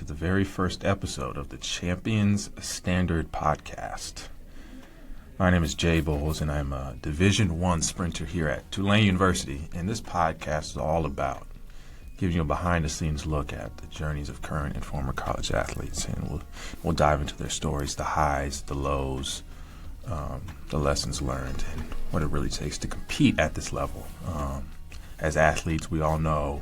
to the very first episode of the Champions Standard podcast. My name is Jay Bowles, and I'm a Division I sprinter here at Tarnue University, and this podcast is all about giving you a behind-the-scenes look at the journeys of current and former college athletes, and we'll dive into their stories, the highs, the lows, the lessons learned, and what it really takes to compete at this level. As athletes, we all know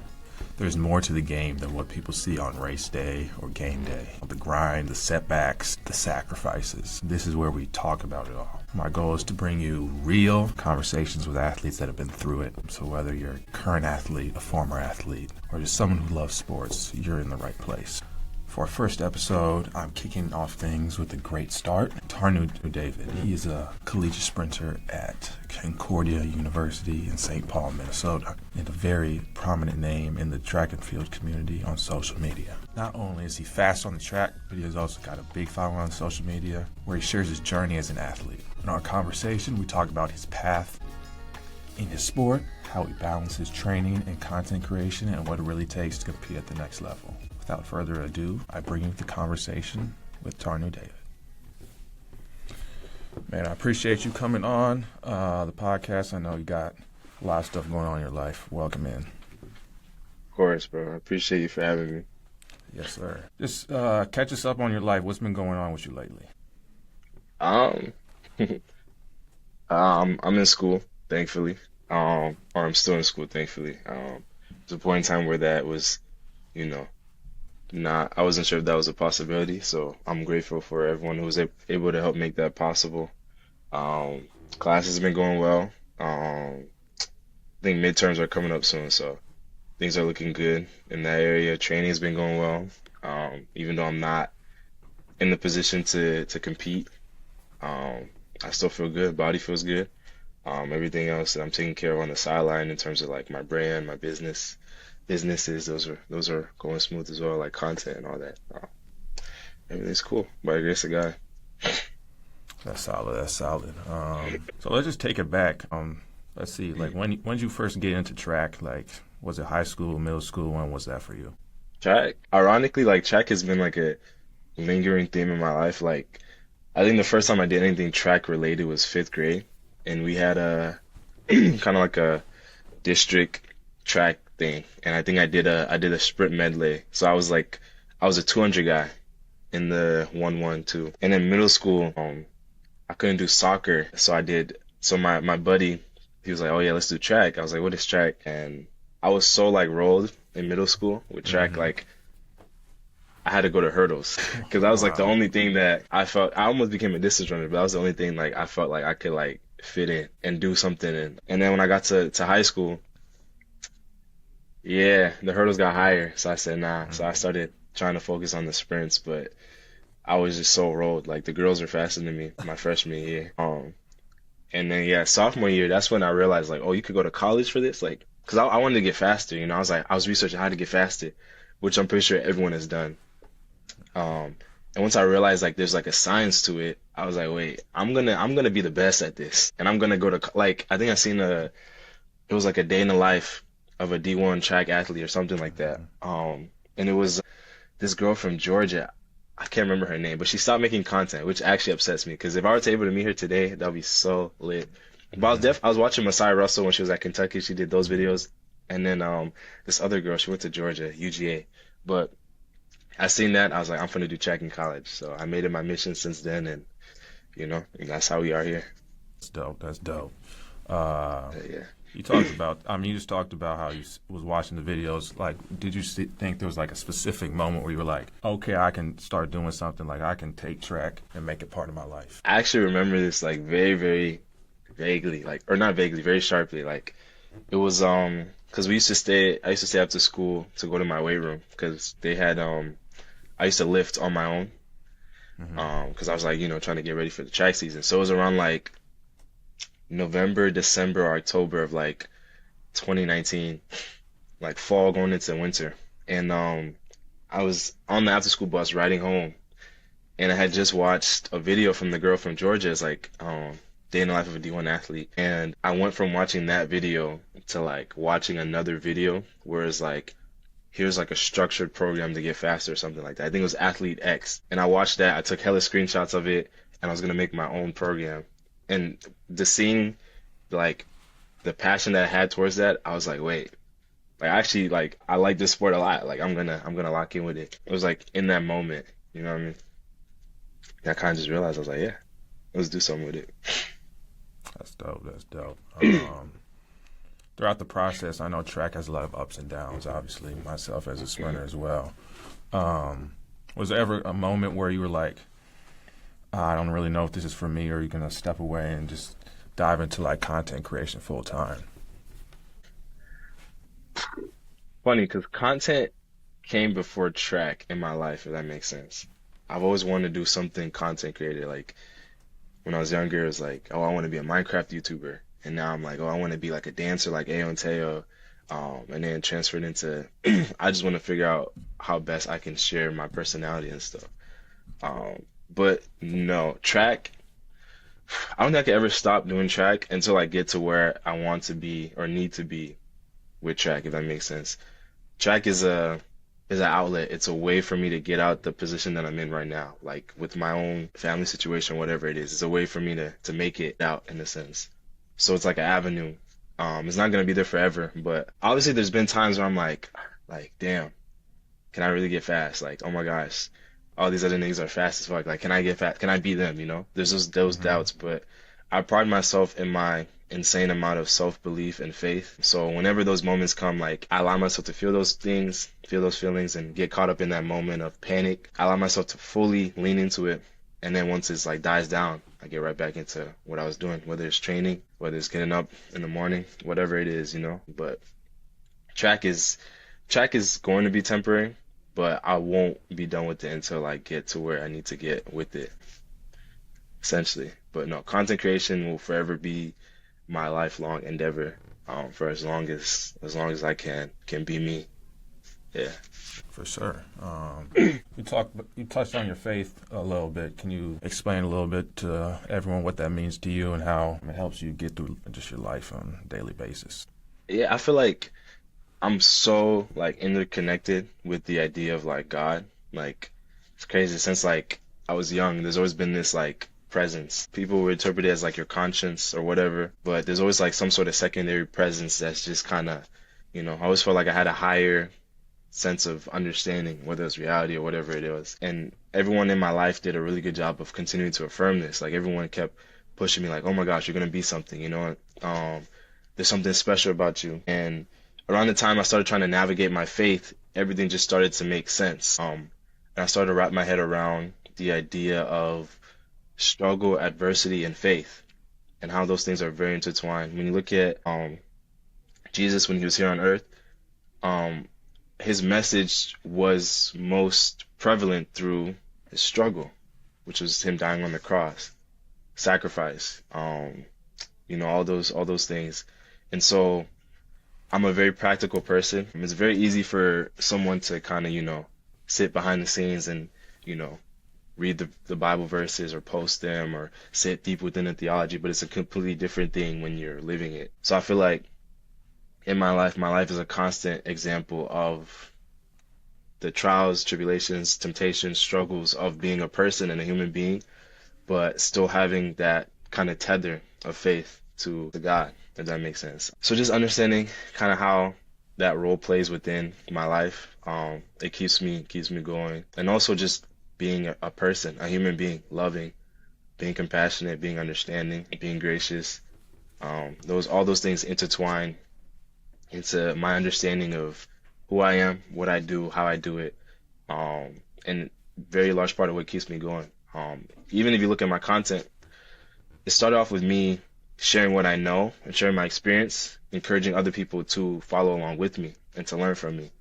there's more to the game than what people see on race day or game day. The grind, the setbacks, the sacrifices. This is where we talk about it all. My goal is to bring you real conversations with athletes that have been through it. So whether you're a current athlete, a former athlete, or just someone who loves sports, you're in the right place. For our first episode, I'm kicking off things with a great start. Tarnue David. He is a collegiate sprinter at Concordia University in St. Paul, Minnesota, and a very prominent name in the track and field community on social media. Not only is he fast on the track, but he has also got a big following on social media where he shares his journey as an athlete. In our conversation, we talk about his path in his sport, how he balances training and content creation, and what it really takes to compete at the next level. Without further ado, I bring you the conversation with Tarnue David. Man, I appreciate you coming on the podcast. I know you got a lot of stuff going on in your life. Welcome in. Of course, bro. I appreciate you for having me. Yes, sir. Just catch us up on your life. What's been going on with you lately? I'm in school, thankfully. Or I'm still in school, thankfully. There's a point in time where that was, I wasn't sure if that was a possibility, so I'm grateful for everyone who was able to help make that possible. Class has been going well. I think midterms are coming up soon, so things are looking good in that area. Training has been going well, even though I'm not in the position to compete. I still feel good. Body feels good. Everything else that I'm taking care of on the sideline in terms of like my brand, my businesses, those are going smooth as well, like content and all that. Everything's cool by the grace of God. That's solid. So let's just take it back. Let's see, like when did you first get into track? Like, was it high school, middle school? When was that for you? Track. Ironically, like track has been like a lingering theme in my life. Like, I think the first time I did anything track related was 5th grade, and we had a kind of like a district track thing, and I think I did a sprint medley. So I was a 200 guy in the 1-1-2. And in middle school, I couldn't do soccer, so my buddy, he was like, "Oh yeah, let's do track." I was like, "What is track?" And I was so like rolled in middle school with track, like I had to go to hurdles because that was like the only thing that I felt. I almost became a distance runner, but that was the only thing like I felt like I could like fit in and do something. And then when I got to high school, yeah, the hurdles got higher, so I said nah. So I started trying to focus on the sprints, but I was just so rolled. Like the girls were faster than me my freshman year. And then sophomore year, that's when I realized like, oh, you could go to college for this, like, because I wanted to get faster. I was researching how to get faster, which I'm pretty sure everyone has done. And once I realized like there's like a science to it, I was like, wait, I'm gonna be the best at this, and I'm gonna go to like I think I seen it was like a day in the life of a D1 track athlete or something like that. And it was this girl from Georgia. I can't remember her name, but she stopped making content, which actually upsets me because if I were able to meet her today, that would be so lit. But I was watching Masai Russell when she was at Kentucky. She did those videos, and then this other girl, she went to Georgia, UGA. But I seen that, I was like, I'm gonna do track in college. So I made it my mission since then, and and that's how we are here. That's dope. Yeah. You just talked about how you was watching the videos. Like, did you think there was like a specific moment where you were like, okay, I can start doing something, like I can take track and make it part of my life? I actually remember this like very, very vaguely, like, or not vaguely, very sharply. Like, it was because I used to stay after school to go to my weight room because they had I used to lift on my own because I was like trying to get ready for the track season. So it was around like November, December, October of like 2019, like fall going into winter. And I was on the after school bus riding home, and I had just watched a video from the girl from Georgia. It's like day in the life of a D1 athlete. And I went from watching that video to like watching another video where it's like here's like a structured program to get faster or something like that. I think it was Athlete X. And I watched that. I took hella screenshots of it and I was gonna make my own program. And the seeing like the passion that I had towards that, I was like, wait, like actually like I like this sport a lot. Like I'm gonna lock in with it. It was like in that moment, you know what I mean? And I kind of just realized I was like, yeah, let's do something with it. That's dope. That's dope. Throughout the process, I know track has a lot of ups and downs, obviously, myself as a sprinter as well. Was there ever a moment where you were like, I don't really know if this is for me, or you're going to step away and just dive into like content creation full time? Funny, because content came before track in my life, if that makes sense. I've always wanted to do something content created. Like when I was younger, it was like, oh, I want to be a Minecraft YouTuber. And now I'm like, oh, I want to be like a dancer like Ayo Teo. And then transferred into, I just want to figure out how best I can share my personality and stuff. But no, track, I don't think I could ever stop doing track until I get to where I want to be or need to be with track, if that makes sense. Track is an outlet. It's a way for me to get out the position that I'm in right now, like with my own family situation, whatever it is. It's a way for me to make it out in a sense. So it's like an avenue. It's not gonna be there forever, but obviously there's been times where I'm like, damn, can I really get fast? Like, oh my gosh, all these other niggas are fast as fuck. Like, can I get fast? Can I beat them? You know, there's those doubts, but I pride myself in my insane amount of self-belief and faith. So whenever those moments come, like I allow myself to feel those things, feel those feelings and get caught up in that moment of panic. I allow myself to fully lean into it. And then once it's like dies down, I get right back into what I was doing, whether it's training, whether it's getting up in the morning, whatever it is, you know. But track is going to be temporary, but I won't be done with it until I get to where I need to get with it, essentially. But no, content creation will forever be my lifelong endeavor, for as long as I can be me. Yeah. For sure. You touched on your faith a little bit. Can you explain a little bit to everyone what that means to you and how it helps you get through just your life on a daily basis? Yeah, I feel like I'm so like interconnected with the idea of like God. Like it's crazy since like I was young, there's always been this like presence. People would interpret it as like your conscience or whatever, but there's always like some sort of secondary presence that's just kind of, you know, I always felt like I had a higher sense of understanding, whether it's reality or whatever it was. And everyone in my life did a really good job of continuing to affirm this. Like everyone kept pushing me like, oh my gosh, you're gonna be something, you know, there's something special about you. And around the time I started trying to navigate my faith, everything just started to make sense. And I started to wrap my head around the idea of struggle, adversity, and faith, and how those things are very intertwined. When you look at Jesus when he was here on earth, his message was most prevalent through his struggle, which was him dying on the cross, sacrifice, you know, all those things. And so I'm a very practical person. It's very easy for someone to kind of, you know, sit behind the scenes and, you know, read the Bible verses or post them or sit deep within the theology, but it's a completely different thing when you're living it. So I feel like in my life is a constant example of the trials, tribulations, temptations, struggles of being a person and a human being, but still having that kind of tether of faith to God, if that makes sense. So just understanding kind of how that role plays within my life, it keeps me going. And also just being a person, a human being, loving, being compassionate, being understanding, being gracious. All those things intertwine into my understanding of who I am, what I do, how I do it, and very large part of what keeps me going. Even if you look at my content, it started off with me sharing what I know and sharing my experience, encouraging other people to follow along with me and to learn from me.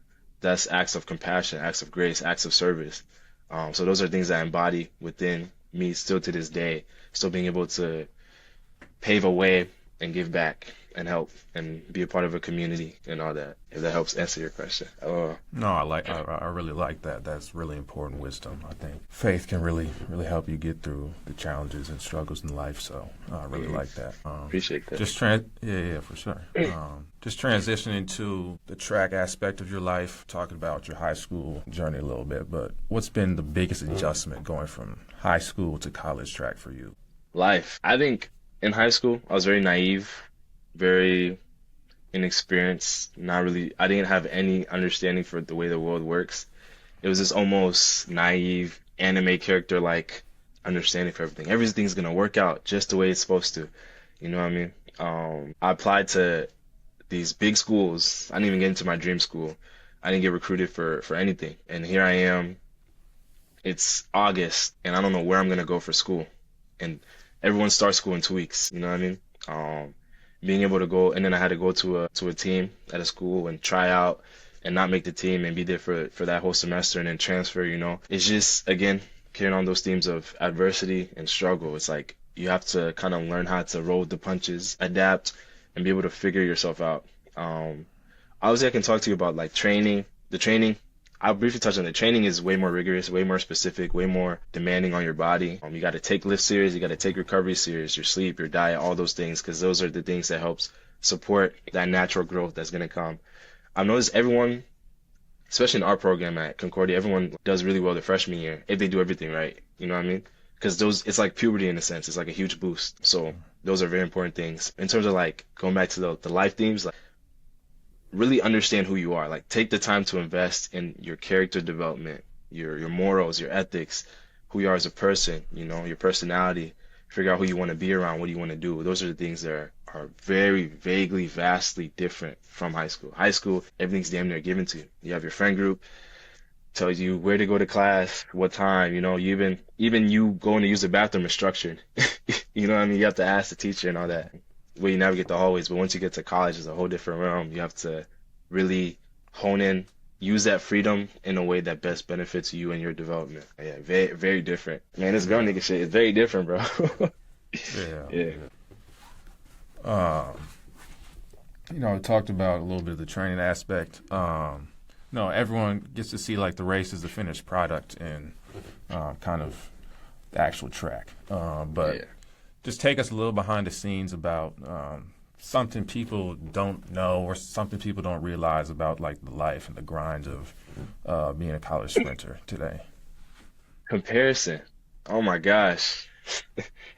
That's acts of compassion, acts of grace, acts of service. So those are things that I embody within me still to this day, still being able to pave a way and give back and help and be a part of a community and all that. If that helps answer your question. No, I really like that. That's really important wisdom. I think faith can really help you get through the challenges and struggles in life. So I really like that. Appreciate that. Yeah, for sure. Just transitioning to the track aspect of your life, talking about your high school journey a little bit. But what's been the biggest adjustment going from high school to college track for you? Life. I think in high school, I was very naive, very inexperienced, I didn't have any understanding for the way the world works. It was this almost naive anime character like understanding for everything. Everything's gonna work out just the way it's supposed to. You know what I mean? I applied to these big schools. I didn't even get into my dream school. I didn't get recruited for anything. And here I am. It's August, and I don't know where I'm gonna go for school. And everyone starts school in 2 weeks. You know what I mean? Being able to go, and then I had to go to a team at a school and try out and not make the team and be there for that whole semester and then transfer. It's just, again, carrying on those themes of adversity and struggle. It's like you have to kind of learn how to roll with the punches, adapt, and be able to figure yourself out. Obviously, I can talk to you about like training. The training, I'll briefly touch on the training is way more rigorous, way more specific, way more demanding on your body. You got to take lift serious, you got to take recovery serious, your sleep, your diet, all those things, because those are the things that helps support that natural growth that's going to come. I've noticed everyone, especially in our program at Concordia, everyone does really well the freshman year if they do everything right. You know what I mean? Because it's like puberty in a sense. It's like a huge boost. So those are very important things. In terms of like going back to the life themes, like really understand who you are. Like take the time to invest in your character development, your morals, your ethics, who you are as a person, your personality, figure out who you want to be around, what do you want to do. Those are the things that are very vaguely, vastly different from high school. High school, everything's damn near given to you. You have your friend group, tells you where to go to class, what time, even you going to use the bathroom is structured. You know what I mean? You have to ask the teacher and all that. Where you navigate the hallways, but once you get to college, it's a whole different realm. You have to really hone in, use that freedom in a way that best benefits you and your development. Yeah, very, very different. Man, this girl nigga shit is very different, bro. Yeah. We talked about a little bit of the training aspect. Everyone gets to see like the race as the finished product and kind of the actual track. But just take us a little behind the scenes about something people don't know or something people don't realize about like the life and the grind of being a college sprinter today. Comparison. Oh my gosh.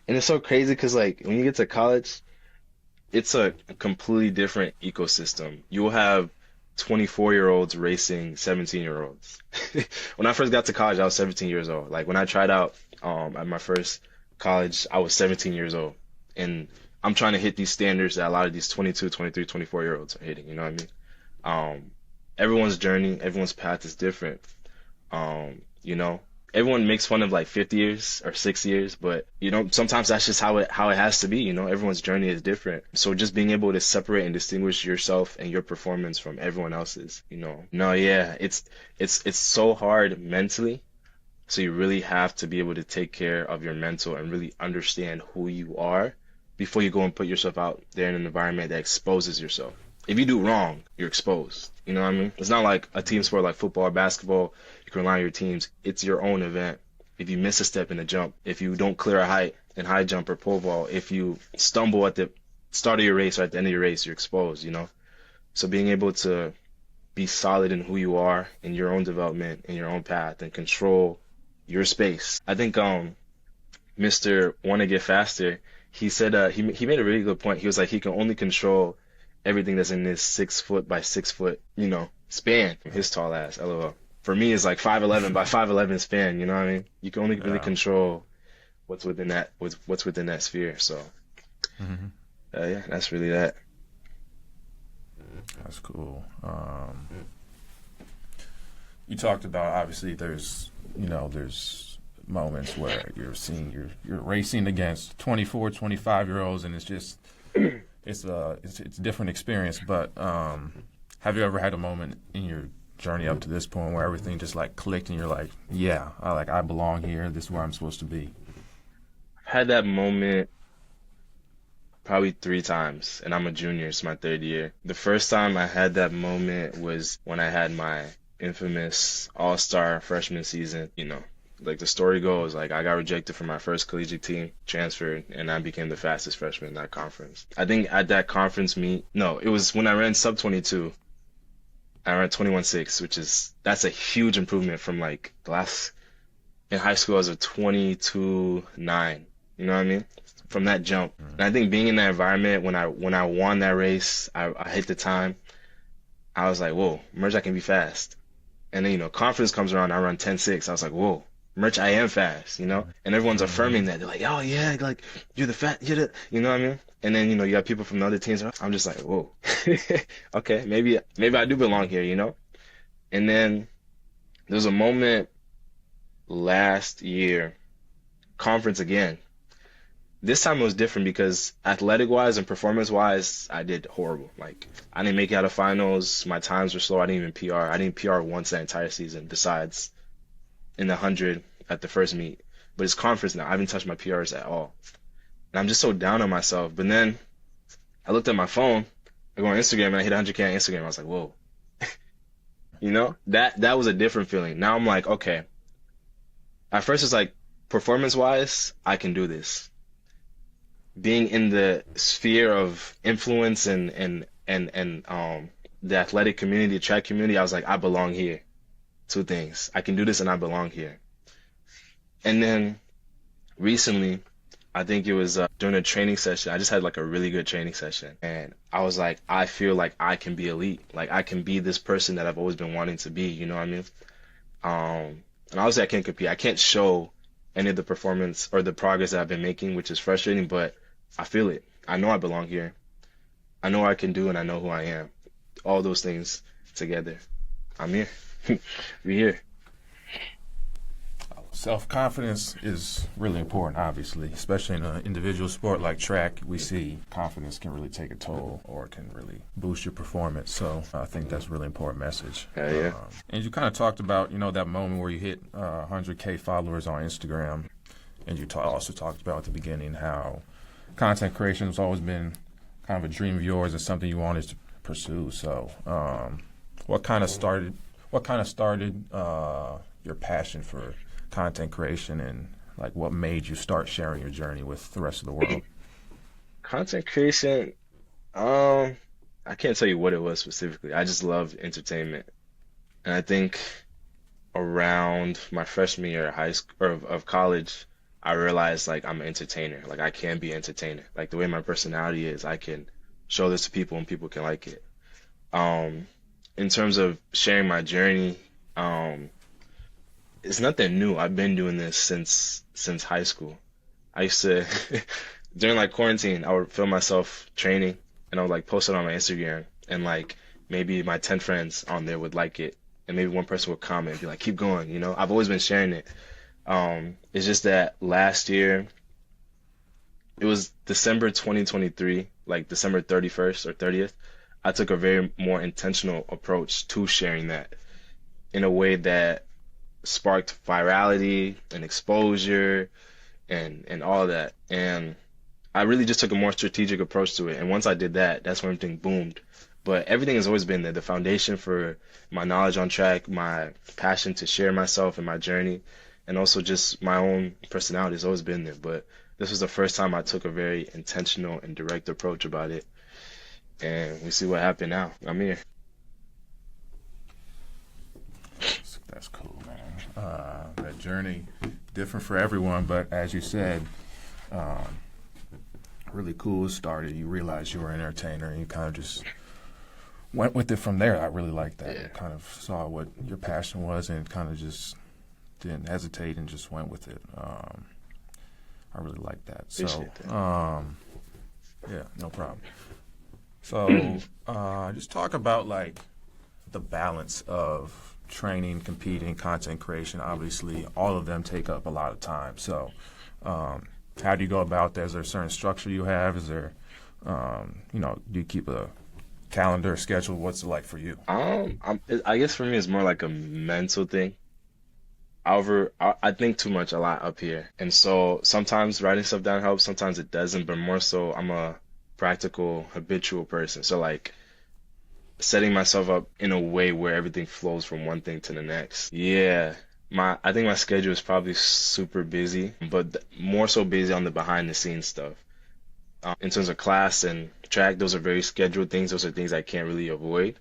And it's so crazy because like when you get to college, it's a completely different ecosystem. You will have 24-year-olds racing 17-year-olds. When I first got to college, I was 17 years old. Like when I tried out at my first college, I was 17 years old. And I'm trying to hit these standards that a lot of these 22, 23, 24-year-olds are hitting. You know what I mean? Everyone's journey, everyone's path is different. Everyone makes fun of like 50 years or 6 years, but sometimes that's just how it has to be. Everyone's journey is different. So just being able to separate and distinguish yourself and your performance from everyone else's, it's so hard mentally. So you really have to be able to take care of your mental and really understand who you are before you go and put yourself out there in an environment that exposes yourself. If you do wrong, you're exposed. You know what I mean? It's not like a team sport like football or basketball. You can rely on your teams. It's your own event. If you miss a step in a jump, if you don't clear a height in high jump or pole vault, if you stumble at the start of your race or at the end of your race, you're exposed, So being able to be solid in who you are, in your own development, in your own path, and control your space. I think Mr. Wanna Get Faster, he said he made a really good point. He was like he can only control everything that's in this 6 foot by 6 foot, span. His tall ass, LOL. For me, it's like 5'11" by 5'11" span. You know what I mean? You can only really control what's within that sphere. So, that's really that. That's cool. You talked about obviously there's moments where you're racing against 24, 25-year-olds, and it's just it's a different experience. But have you ever had a moment in your journey up to this point where everything just like clicked and you're like, yeah, I belong here. This is where I'm supposed to be? I've had that moment probably 3 times, and I'm a junior. It's my third year. The first time I had that moment was when I had my infamous all-star freshman season. Like the story goes, like I got rejected from my first collegiate team, transferred, and I became the fastest freshman in that conference. I think at that conference meet, no, it was when I ran sub 22. I ran 21.6, that's a huge improvement from like the last in high school I was a 22.9. You know what I mean? From that jump. And I think being in that environment when I won that race, I hit the time. I was like, whoa, merch, I can be fast. And then, conference comes around, I run 10.6. I was like, whoa, merch, I am fast, And everyone's affirming that. They're like, oh yeah, like you're you know what I mean? And then, you got people from the other teams. I'm just like, whoa, okay, maybe I do belong here. And then there's a moment last year, conference again. This time it was different because athletic-wise and performance-wise, I did horrible. Like, I didn't make it out of finals. My times were slow. I didn't even PR. I didn't PR once that entire season, besides in the 100 at the first meet. But it's conference now. I haven't touched my PRs at all. And I'm just so down on myself. But then I looked at my phone, I go on Instagram, and I hit 100K on Instagram. I was like, whoa. That was a different feeling. Now I'm like, okay. At first it's like, performance-wise, I can do this. Being in the sphere of influence and the athletic community, the track community, I was like, I belong here. Two things. I can do this and I belong here. And then recently, I think it was during a training session, I just had like a really good training session. And I was like, I feel like I can be elite. Like I can be this person that I've always been wanting to be, you know what I mean? And obviously I can't compete. I can't show any of the performance or the progress that I've been making, which is frustrating, but I feel it. I know I belong here. I know what I can do and I know who I am. All those things together. I'm here. We're here. Self-confidence is really important, obviously, especially in an individual sport like track. We see confidence can really take a toll or can really boost your performance. So I think that's a really important message. Yeah. And you kind of talked about, that moment where you hit 100K followers on Instagram. And you also talked about at the beginning how content creation has always been kind of a dream of yours and something you wanted to pursue. So what kind of started your passion for content creation, and like what made you start sharing your journey with the rest of the world? Content creation, I can't tell you what it was specifically. I just loved entertainment. And I think around my freshman year of high school or of college, I realized like I'm an entertainer. Like I can be an entertainer. Like the way my personality is, I can show this to people and people can like it. In terms of sharing my journey, it's nothing new. I've been doing this since high school. I used to during like quarantine, I would film myself training and I would like post it on my Instagram, and like maybe my 10 friends on there would like it, and maybe one person would comment and be like, keep going, I've always been sharing it. It's just that last year, it was December 2023, like December 31st or 30th, I took a very more intentional approach to sharing that in a way that sparked virality and exposure and all that. And I really just took a more strategic approach to it. And once I did that, that's when everything boomed. But everything has always been there. The foundation for my knowledge on track, my passion to share myself and my journey, and also just my own personality has always been there. But this was the first time I took a very intentional and direct approach about it. And we see what happened now. I'm here. That's cool, man. That journey, different for everyone, but as you said, really cool. Started, you realized you were an entertainer, and you kind of just went with it from there. I really like that. Yeah. You kind of saw what your passion was and kind of just didn't hesitate and just went with it. I really like that. Appreciate that. Yeah, no problem. So just talk about like the balance of training, competing, content creation. Obviously, all of them take up a lot of time. So how do you go about that? Is there a certain structure you have? Is there, do you keep a calendar, schedule? What's it like for you? I guess for me, it's more like a mental thing. However, I think too much a lot up here. And so sometimes writing stuff down helps, sometimes it doesn't, but more so I'm a practical, habitual person. So like setting myself up in a way where everything flows from one thing to the next. Yeah. I think my schedule is probably super busy, but more so busy on the behind the scenes stuff. In terms of class and track, those are very scheduled things. Those are things I can't really avoid.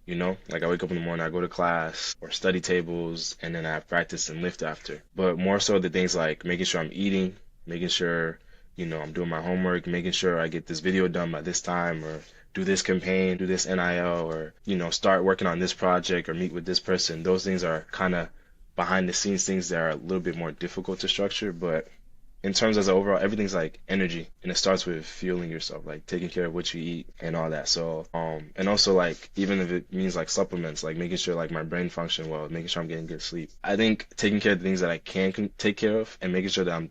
You know, like I wake up in the morning, I go to class or study tables, and then I have practice and lift after. But more so the things like making sure I'm eating, making sure, I'm doing my homework, making sure I get this video done by this time, or do this campaign, do this NIL, or, start working on this project or meet with this person. Those things are kind of behind the scenes things that are a little bit more difficult to structure, but in terms as overall, everything's like energy, and it starts with fueling yourself, like taking care of what you eat and all that. So, and also like even if it means like supplements, like making sure like my brain function well, making sure I'm getting good sleep. I think taking care of the things that I can take care of, and making sure that I'm,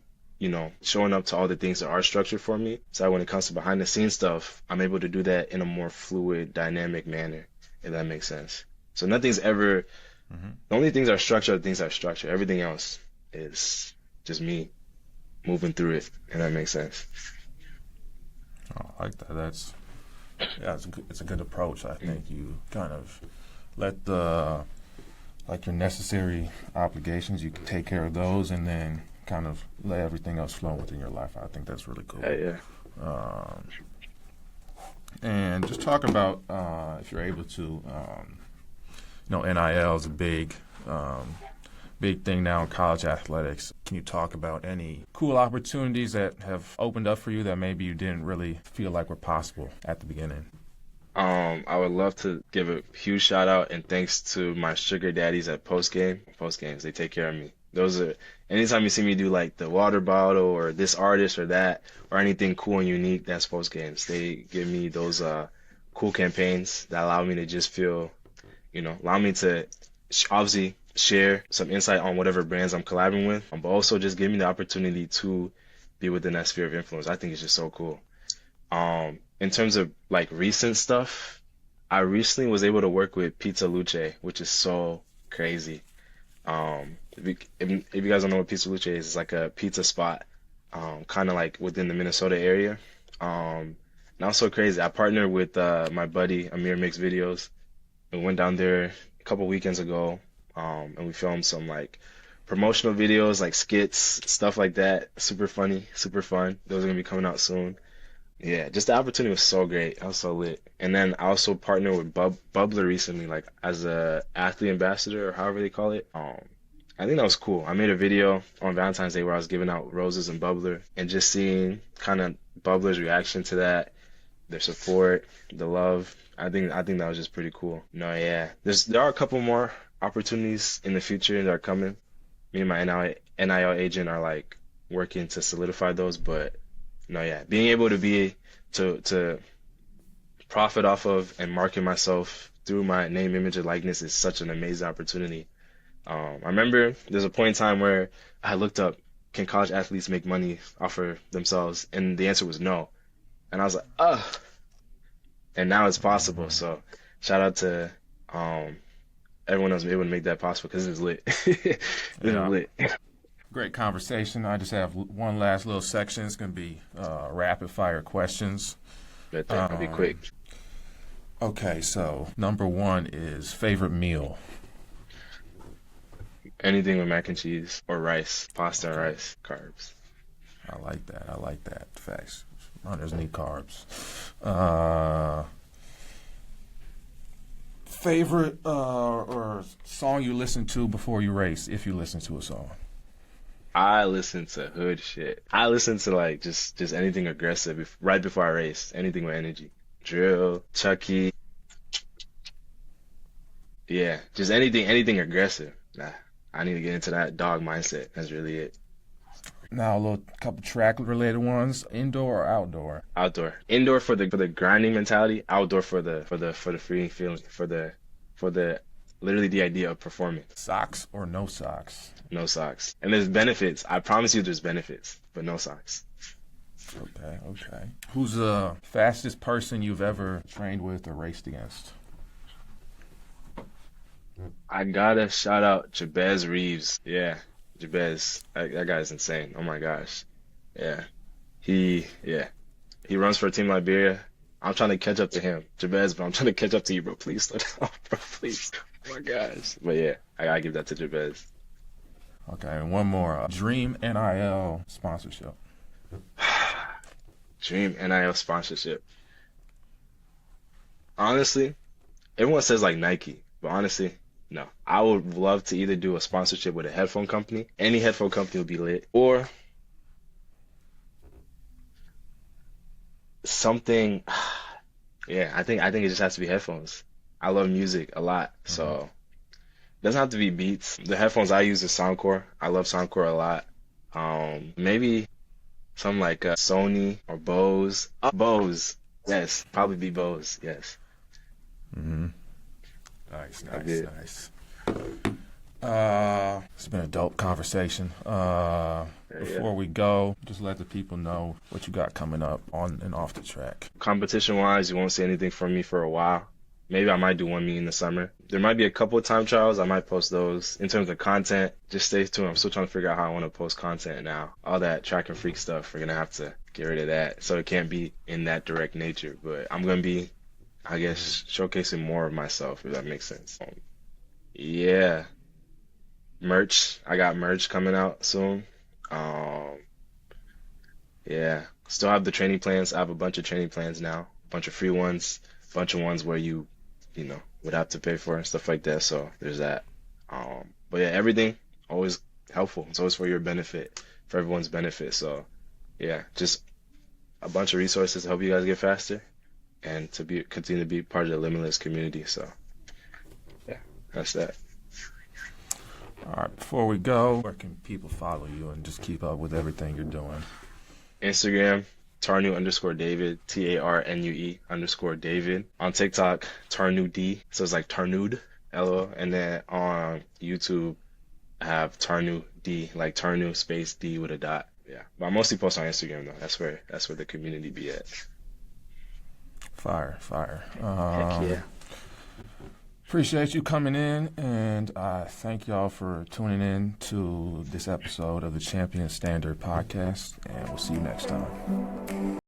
showing up to all the things that are structured for me. So when it comes to behind the scenes stuff, I'm able to do that in a more fluid, dynamic manner, if that makes sense. So nothing's ever, the only things that are structured are things that are structured. Everything else is just me moving through it, and that makes sense. I like that. It's a good approach. I think you kind of let your necessary obligations, you can take care of those, and then kind of let everything else flow within your life. I think that's really cool. Yeah. And just talk about if you're able to, NIL is a big thing now in college athletics. Can you talk about any cool opportunities that have opened up for you that maybe you didn't really feel like were possible at the beginning? I would love to give a huge shout out and thanks to my sugar daddies at Post Games. They take care of me. Those are, anytime you see me do like the water bottle or this artist or that or anything cool and unique, that's Post Games. They give me those cool campaigns that allow me to just feel, allow me to obviously share some insight on whatever brands I'm collabing with, but also just give me the opportunity to be within that sphere of influence. I think it's just so cool. In terms of like recent stuff, I recently was able to work with Pizza Luce, which is so crazy. If you guys don't know what Pizza Luce is, it's like a pizza spot, kind of like within the Minnesota area. And that was so crazy. I partnered with my buddy Amir Makes Videos. We went down there a couple weekends ago. And we filmed some like promotional videos, like skits, stuff like that. Super funny, super fun. Those are gonna be coming out soon. Yeah, just the opportunity was so great. I was so lit. And then I also partnered with Bubbler recently, like as a athlete ambassador or however they call it. I think that was cool. I made a video on Valentine's Day where I was giving out roses and Bubbler, and just seeing kind of Bubbler's reaction to that, their support, the love. I think that was just pretty cool. No, yeah. There are a couple more opportunities in the future that are coming. Me and my NIL agent are like working to solidify those, but no, yeah, being able to profit off of and market myself through my name, image, and likeness is such an amazing opportunity. I remember there's a point in time where I looked up, can college athletes make money off of themselves? And the answer was no. And I was like, ugh. And now it's possible. So shout out to everyone else able to make that possible, because it's lit. It's lit. Great conversation. I just have one last little section. It's going to be rapid fire questions. Bet that. I'll be quick. Okay, so number one is favorite meal. Anything with mac and cheese or rice, pasta and rice, carbs. I like that. Facts. Runners need carbs. Favorite or song you listen to before you race, if you listen to a song? I listen to hood shit. I listen to like just anything aggressive right before I race. Anything with energy. Drill, Chucky. Yeah, just anything aggressive. Nah, I need to get into that dog mindset. That's really it. Now a couple track related ones. Indoor or outdoor? Outdoor. Indoor for the grinding mentality. Outdoor for the freeing feeling. For the literally the idea of performing. Socks or no socks? No socks. And there's benefits. I promise you, there's benefits, but no socks. Okay. Who's the fastest person you've ever trained with or raced against? I gotta shout out Jabez Reeves. Yeah. Jabez, that guy's insane. Oh my gosh. Yeah. He He runs for Team Liberia. I'm trying to catch up to him, Jabez, but I'm trying to catch up to you, bro. Please slow down, bro. Please. Oh my gosh. But yeah, I gotta give that to Jabez. Okay, and one more. Dream NIL sponsorship. Dream NIL sponsorship. Honestly, everyone says like Nike, but honestly, no. I would love to either do a sponsorship with a headphone company. Any headphone company would be lit, or something. Yeah, I think it just has to be headphones. I love music a lot, so it doesn't have to be Beats. The headphones I use is Soundcore. I love Soundcore a lot. Maybe something like Sony or Bose. Bose, yes, probably be Bose. Yes. Mm-hmm. Nice, I nice, did. nice. It's been a dope conversation. Before we go, just let the people know what you got coming up on and off the track. Competition-wise, you won't see anything from me for a while. Maybe I might do one meet in the summer. There might be a couple of time trials. I might post those. In terms of content, just stay tuned. I'm still trying to figure out how I want to post content now. All that track and freak stuff, we're going to have to get rid of that. So it can't be in that direct nature. But I'm going to be, I guess, showcasing more of myself, if that makes sense. Yeah. Merch. I got merch coming out soon. Yeah. Still have the training plans. I have a bunch of training plans now. A bunch of free ones. A bunch of ones where you know, would have to pay for and stuff like that. So there's that. But yeah, everything always helpful. It's always for your benefit, for everyone's benefit. So yeah, just a bunch of resources to help you guys get faster and to continue to be part of the Limitless community. So yeah, that's that. All right, before we go, where can people follow you and just keep up with everything you're doing? Instagram, Tarnue_David, TARNUE_David. On TikTok, Tarnue D, so it's like Tarnued, LO. And then on YouTube, I have Tarnue D, like Tarnue space D with a dot. Yeah, but I mostly post on Instagram though. That's where the community be at. Fire. Heck yeah. Appreciate you coming in, and I thank y'all for tuning in to this episode of the Champion Standard Podcast, and we'll see you next time.